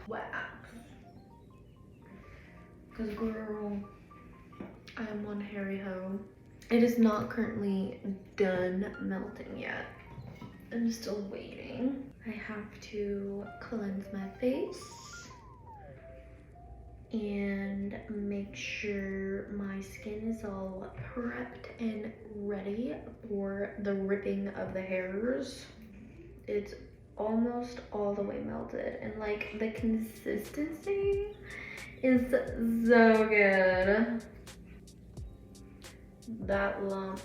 wax. Cause girl, I am one hairy hoe. It is not currently done melting yet. I'm still waiting. I have to cleanse my face and make sure my skin is all prepped and ready for the ripping of the hairs. It's almost all the way melted, and like the consistency is so good. That lump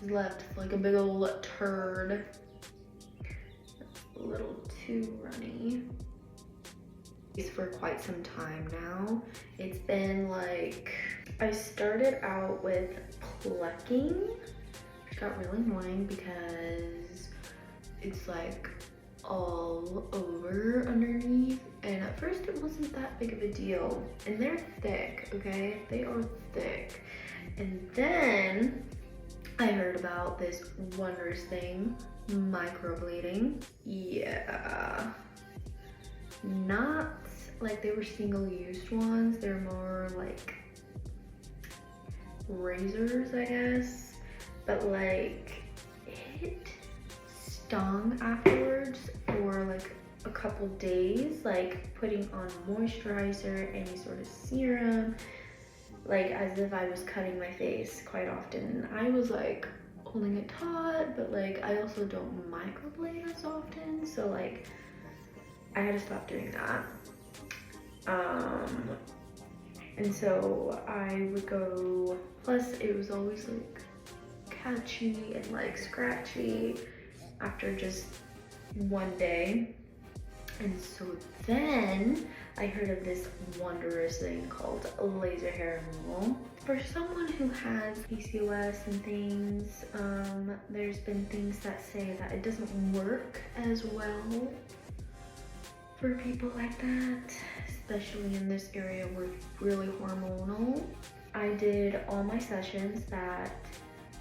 is left like a big old turd. A little too runny. For quite some time now. It's been like, I started out with plucking, which got really annoying because it's like all over underneath, and at first it wasn't that big of a deal, and they're thick, okay? They are thick. And then I heard about this wondrous thing, microblading. Yeah, not like they were single-use ones, they're more like razors, I guess, but like it stung afterwards for like a couple days, like putting on moisturizer, any sort of serum, like as if I was cutting my face quite often. I was like holding it taut, but like I also don't microblade as often, so like I had to stop doing that. And so I would go, plus it was always like catchy and like scratchy after just one day. And so then I heard of this wondrous thing called laser hair removal. For someone who has PCOS and things, there's been things that say that it doesn't work as well for people like that, especially in this area where it's really hormonal. I did all my sessions that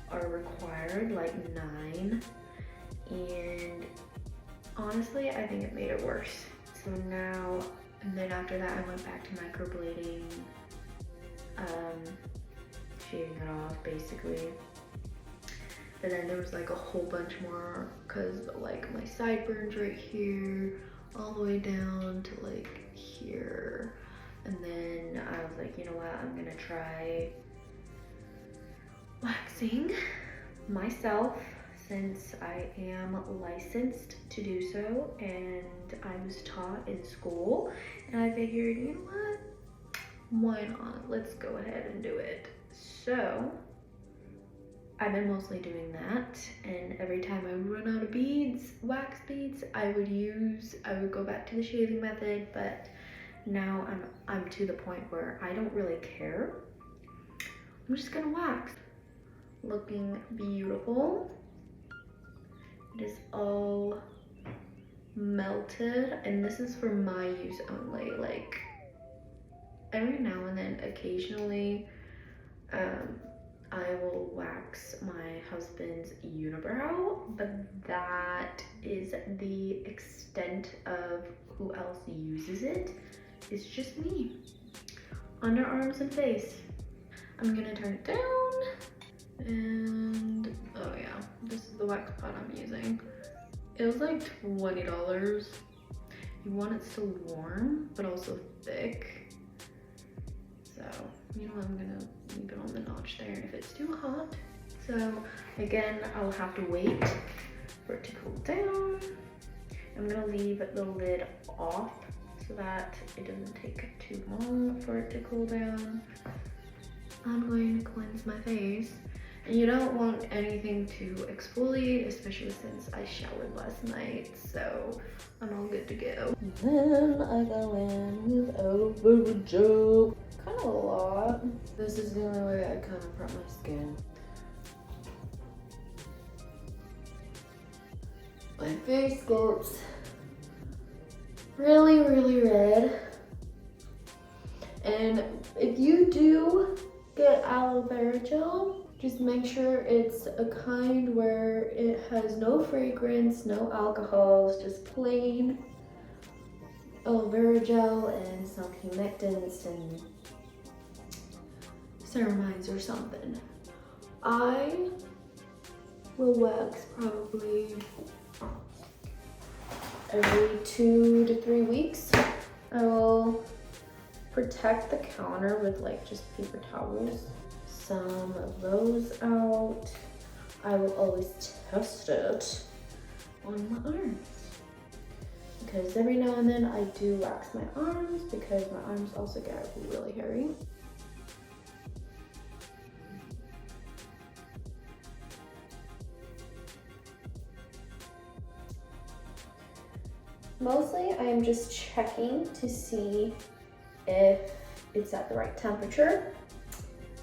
are required, like 9, and honestly, I think it made it worse. So now, and then after that, I went back to microblading, shaving it off basically. But then there was like a whole bunch more, cause like my sideburns right here, all the way down to like here. And then I was like, you know what, I'm gonna try waxing myself since I am licensed to do so and I was taught in school, and I figured, you know what, why not, let's go ahead and do it. So I've been mostly doing that, and every time I would run out of beads, wax beads, I would go back to the shaving method. But now I'm to the point where I don't really care. I'm just gonna wax. Looking beautiful. It is all melted, and this is for my use only. Like every now and then, occasionally, I will wax my husband's unibrow, but that is the extent of who else uses it. It's just me. Underarms and face. I'm gonna turn it down, and oh yeah, this is the wax pot I'm using. It was like $20. You want it still warm, but also thick. So, you know, I'm gonna leave it on the notch there if it's too hot. So again, I'll have to wait for it to cool down. I'm gonna leave the lid off so that it doesn't take too long for it to cool down. I'm going to cleanse my face. And you don't want anything to exfoliate, especially since I showered last night, so I'm all good to go. And then I go in with over a joke. Kind of a lot. This is the only way I kind of prep my skin. My face gets really, really red. And if you do get aloe vera gel, just make sure it's a kind where it has no fragrance, no alcohols, just plain aloe vera gel and some humectants and ceramides or something. I will wax probably every 2 to 3 weeks. I will protect the counter with like just paper towels, some of those out. I will always test it on my arms because every now and then I do wax my arms because my arms also get really hairy. Mostly I am just checking to see if it's at the right temperature.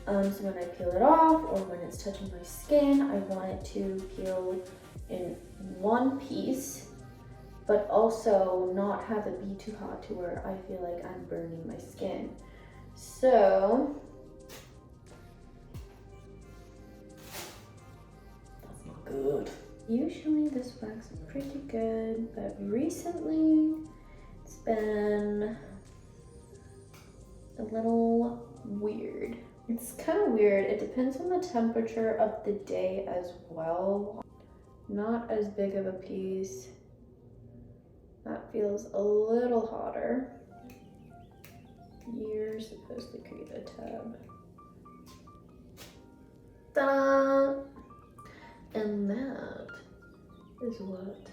So when I peel it off or when it's touching my skin, I want it to peel in one piece, but also not have it be too hot to where I feel like I'm burning my skin. So that's not good. Usually this wax is pretty good, but recently it's been a little weird. It's kind of weird. It depends on the temperature of the day as well. Not as big of a piece. That feels a little hotter. You're supposed to create a tab. Ta-da! And that is what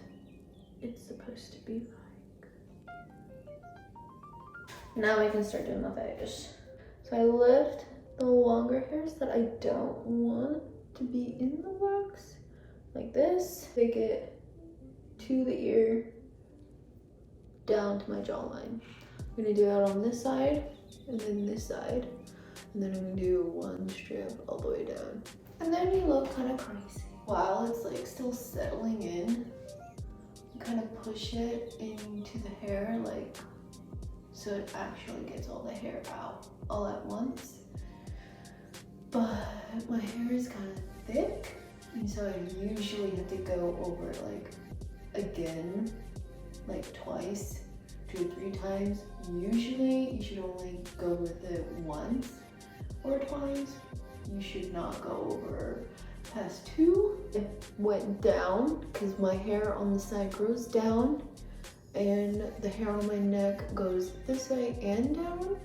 it's supposed to be like. Now I can start doing my face. So I lift the longer hairs that I don't want to be in the wax, like this. Take it to the ear, down to my jawline. I'm gonna do it on this side, and then this side, and then I'm gonna do one strip all the way down. And then you look kind of crazy. While it's like still settling in, you kind of push it into the hair, like, so it actually gets all the hair out all at once. But my hair is kind of thick, and so I usually have to go over it like again, like twice, 2 or 3 times. Usually you should only go with it once or twice. You should not go over past 2. It went down because my hair on the side grows down and the hair on my neck goes this way and down.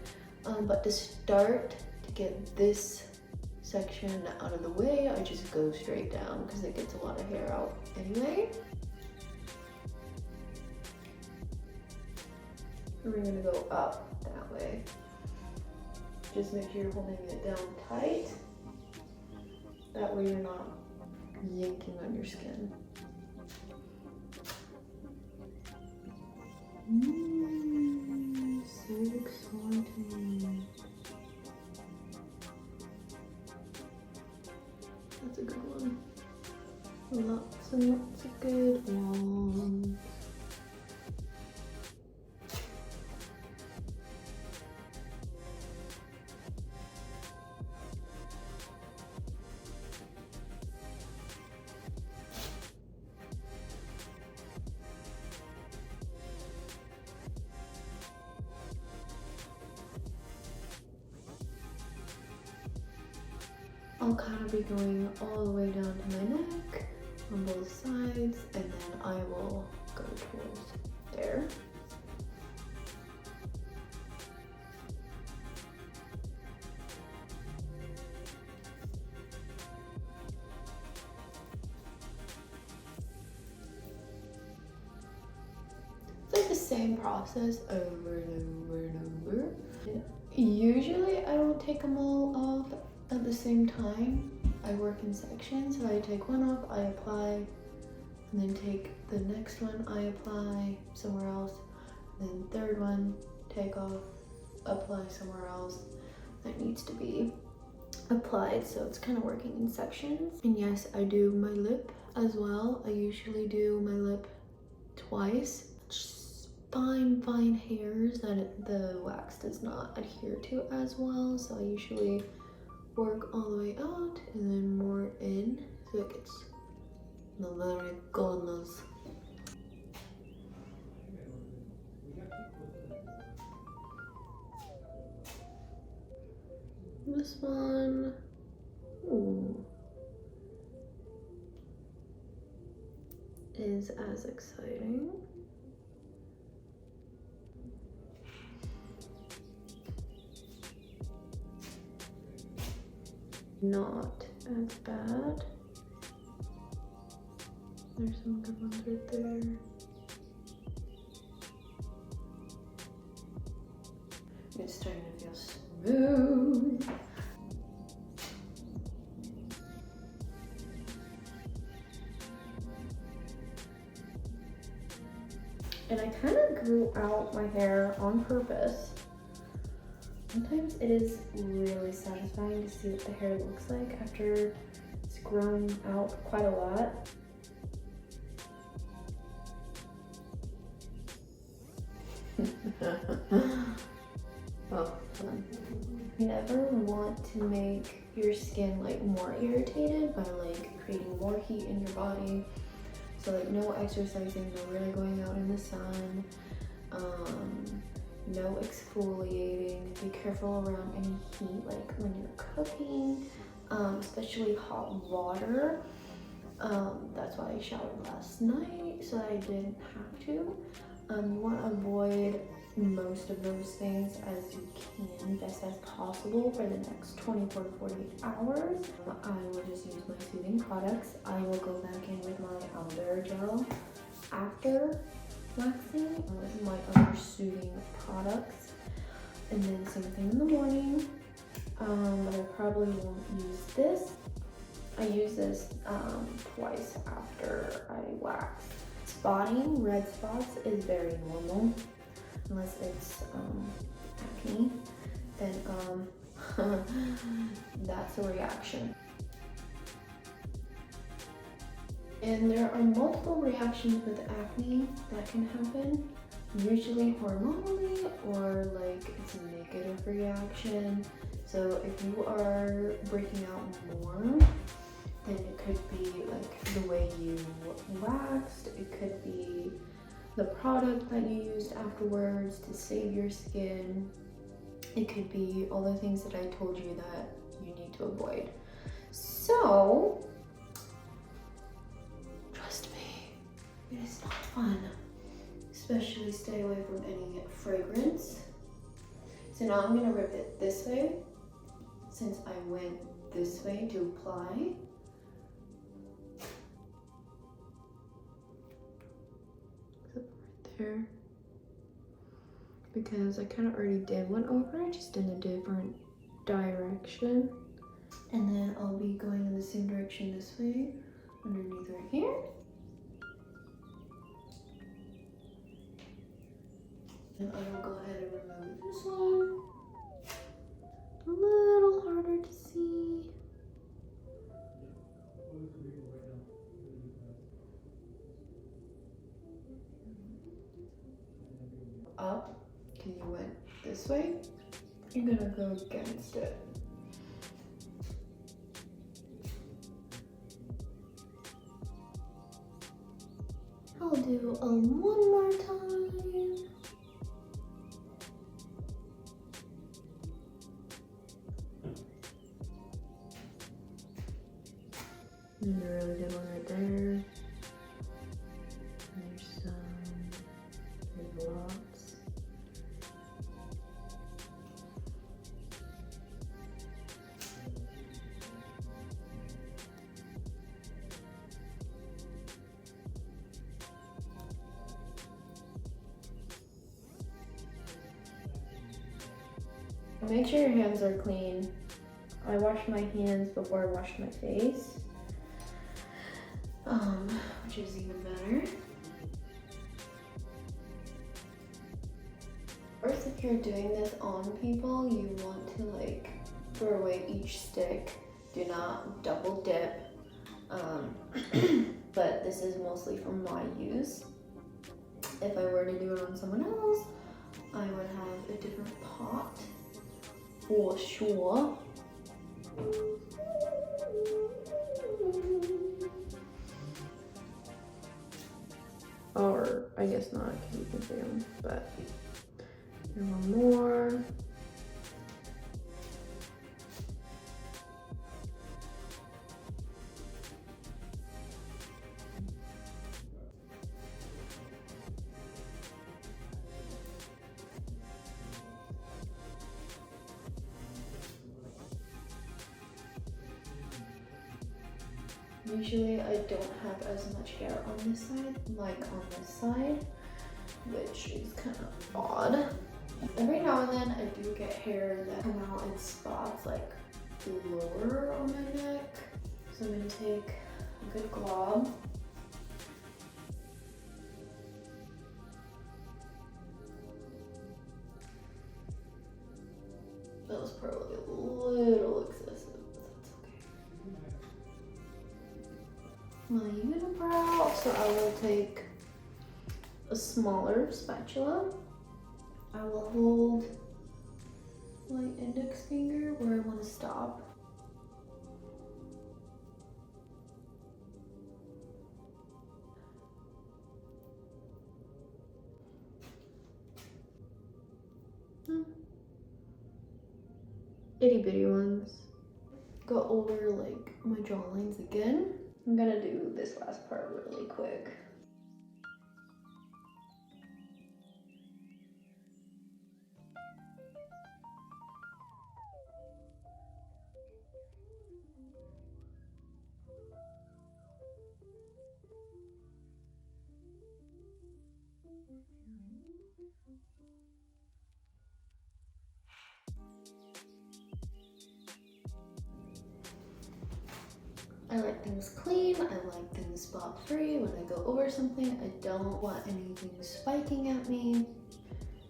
But to start to get this section out of the way, I just go straight down because it gets a lot of hair out anyway. And we're gonna go up that way. Just make sure you're holding it down tight. That way you're not yanking on your skin. So exciting. That's a good one. Lots and lots of good ones. I'll kind of be going all the way down to my neck on both sides, and then I will go towards there. It's like the same process over and over and over. Usually I don't take them all off at the same time. I work in sections, so I take one off, I apply, and then take the next one, I apply somewhere else, and then third one, take off, apply somewhere else that needs to be applied. So it's kind of working in sections. And yes, I do my lip as well. I usually do my lip twice. Just fine hairs that the wax does not adhere to as well, so I usually work all the way out and then more in, so it gets the very goodness. this one, ooh, is as exciting. Not as bad. There's some good ones right there. It's starting to feel smooth. And I kind of grew out my hair on purpose. Sometimes it is really satisfying to see what the hair looks like after it's grown out quite a lot. Oh, fun. You never want to make your skin like more irritated by like creating more heat in your body. So like no exercising, no really going out in the sun, no exfoliating. Be careful around any heat, like when you're cooking, especially hot water. That's why I showered last night, so that I didn't have to. You want to avoid most of those things as you can, best as possible for the next 24 to 48 hours. I will just use my soothing products. I will go back in with my aloe vera gel after waxing, with my other soothing products, and then same thing in the morning. But I probably won't use this. I use this twice after I wax. Spotting, red spots, is very normal. Unless it's acne, then that's a reaction. And there are multiple reactions with acne that can happen, usually hormonally or like it's a negative reaction. So if you are breaking out more, then it could be like the way you waxed, it could be the product that you used afterwards to save your skin. It could be all the things that I told you that you need to avoid. So, trust me, it is not fun. Especially stay away from any fragrance. So now I'm gonna rip it this way, since I went this way to apply. There, because I kind of already did one over, just in a different direction. And then I'll be going in the same direction this way, underneath right here. And I will go ahead and remove this one. A little harder to see. Up, because you went this way, you're gonna go against it. I'll do one more time. And a really good one right there. There's lots. Make sure your hands are clean. I washed my hands before I washed my face, which is even better. First, if you're doing this on people, you want to like throw away each stick. Do not double dip. But this is mostly for my use. If I were to do it on someone else, I would have a different pot for sure. Or I guess not, because you can see them, but and one more. Usually I don't have as much hair on this side like on this side, which is kind of odd. Every now and then I do get hair that come out in spots like lower on my neck. So I'm gonna take a good glob. That was probably a little excessive, but that's okay. My unibrow, so I will take a smaller spatula. I will hold my index finger where I want to stop. Itty bitty ones. Go over like my jawlines again. I'm gonna do this last part really quick. I like things clean, I like things spot free. When I go over something, I don't want anything spiking at me.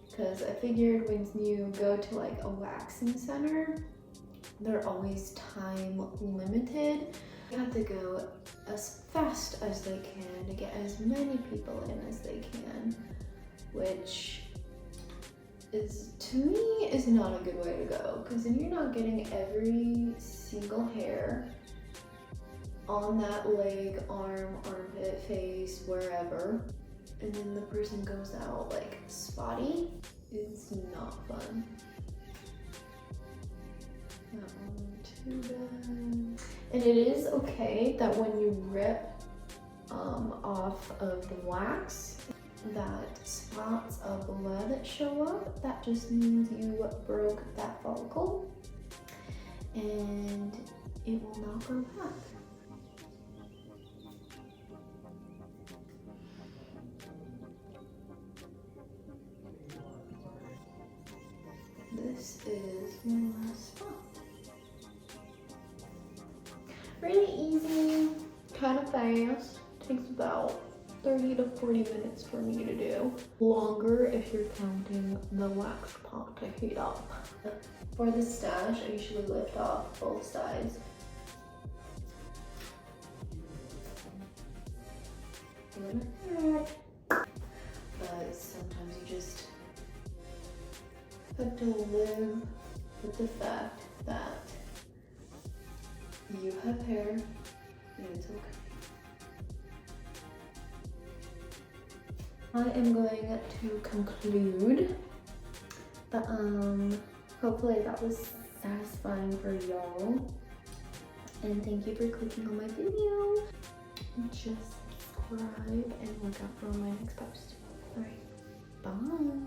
Because I figured when you go to like a waxing center, they're always time limited. You have to go as fast as they can to get as many people in as they can, which is, to me, is not a good way to go. Because then you're not getting every single hair on that leg, arm, armpit, face, wherever, and then the person goes out like spotty. It's not fun. That one too bad. And it is okay that when you rip off of the wax, that spots of blood show up. That just means you broke that follicle and it will not grow back. This is my last spot. Really easy, kind of fast. Takes about 30 to 40 minutes for me to do. Longer if you're counting the wax pot to heat up. For the stash, I usually lift off both sides. But sometimes you just have to live with the fact that you have hair and it's okay. I am going to conclude, but hopefully that was satisfying for y'all. And thank you for clicking on my video. Just subscribe and look out for my next post. Alright, bye.